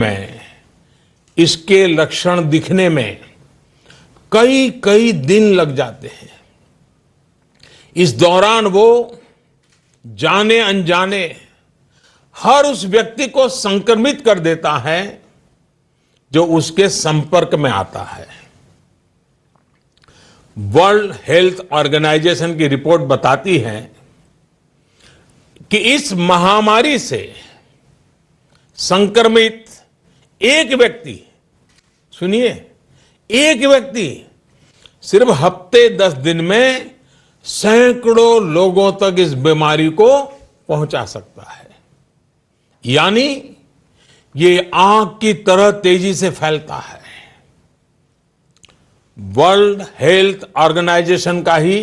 में इसके लक्षण दिखने में कई कई दिन लग जाते हैं। इस दौरान वो जाने अनजाने हर उस व्यक्ति को संक्रमित कर देता है जो उसके संपर्क में आता है। वर्ल्ड हेल्थ ऑर्गेनाइजेशन की रिपोर्ट बताती है कि इस महामारी से संक्रमित एक व्यक्ति, सुनिए, एक व्यक्ति सिर्फ हफ्ते 10 दिन में सैकड़ों लोगों तक इस बीमारी को पहुंचा सकता है। यानी ये आग की तरह तेजी से फैलता है। वर्ल्ड हेल्थ ऑर्गेनाइजेशन का ही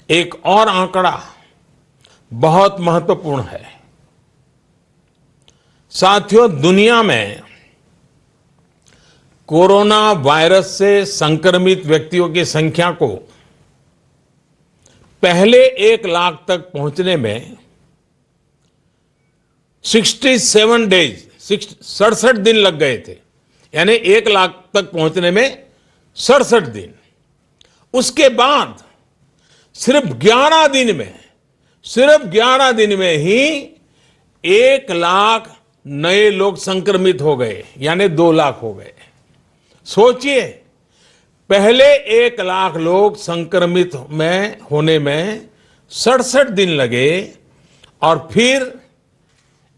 एक और आंकड़ा बहुत महत्वपूर्ण है। साथियों, दुनिया में कोरोना वायरस से संक्रमित व्यक्तियों की संख्या को पहले 1 लाख तक पहुंचने में 67 डेज 67 दिन लग गए थे। यानी 1 लाख तक पहुंचने में 67 दिन। उसके बाद सिर्फ 11 दिन में ही 1 लाख नए लोग संक्रमित हो गए, यानी 2 लाख हो गए। सोचिए, पहले 1 लाख लोग संक्रमित में होने में 67 दिन लगे और फिर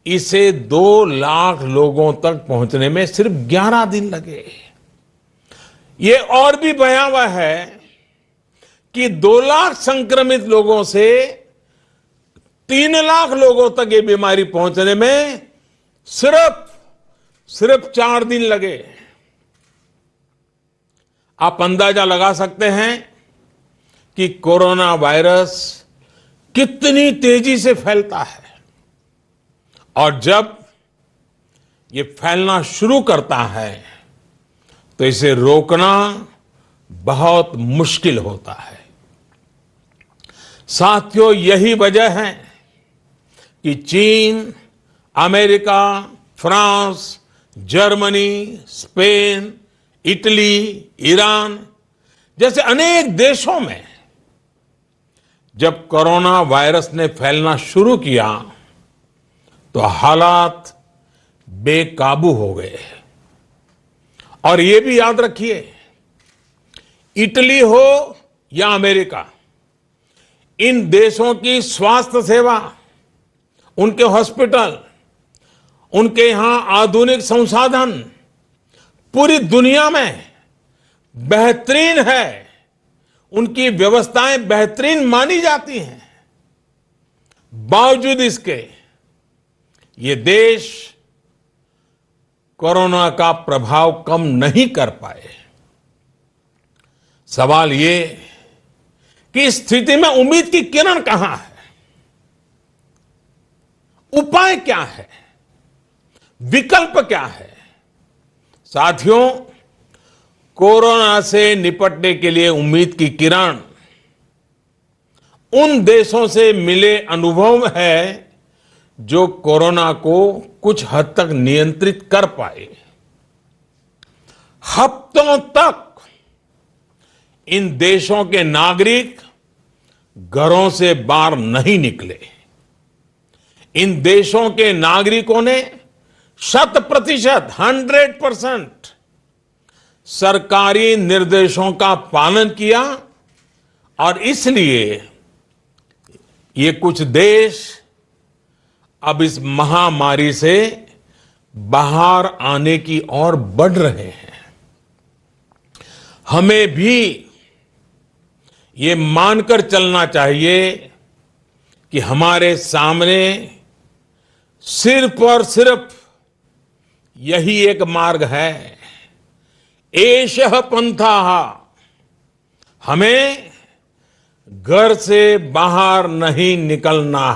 इसे 2 लाख लोगों तक पहुंचने में सिर्फ 11 दिन लगे। ये और भी भयावह है कि 2 लाख संक्रमित लोगों से 3 लाख लोगों तक ये बीमारी पहुंचने में सिर्फ 4 दिन लगे। आप अंदाजा लगा सकते हैं कि कोरोना वायरस कितनी तेजी से फैलता है और जब ये फैलना शुरू करता है तो इसे रोकना बहुत मुश्किल होता है। साथियों, यही वजह है कि चीन, America, France, Germany, Spain, Italy, Iran जैसे अनेक देशों में जब कोरोना वायरस ने फैलना शुरू किया तो हालात बेकाबू हो गए। और ये भी याद रखिए, इटली हो या अमेरिका, इन देशों की स्वास्थ्य सेवा, उनके हॉस्पिटल, उनके यहां आधुनिक संसाधन पूरी दुनिया में बेहतरीन है। उनकी व्यवस्थाएं बेहतरीन मानी जाती हैं। बावजूद इसके ये देश कोरोना का प्रभाव कम नहीं कर पाए। सवाल ये कि इस स्थिति में उम्मीद की किरण कहां है? उपाय क्या है? विकल्प क्या है? साथियों, कोरोना से निपटने के लिए उम्मीद की किरण उन देशों से मिले अनुभव है जो कोरोना को कुछ हद तक नियंत्रित कर पाए। हफ्तों तक इन देशों के नागरिक घरों से बाहर नहीं निकले। इन देशों के नागरिकों ने 100% सरकारी निर्देशों का पालन किया और इसलिए ये कुछ देश अब इस महामारी से बाहर आने की ओर बढ़ रहे हैं। हमें भी ये मानकर चलना चाहिए कि हमारे सामने सिर्फ और सिर्फ यही एक मार्ग है, एषः पंथः। हमें घर से बाहर नहीं निकलना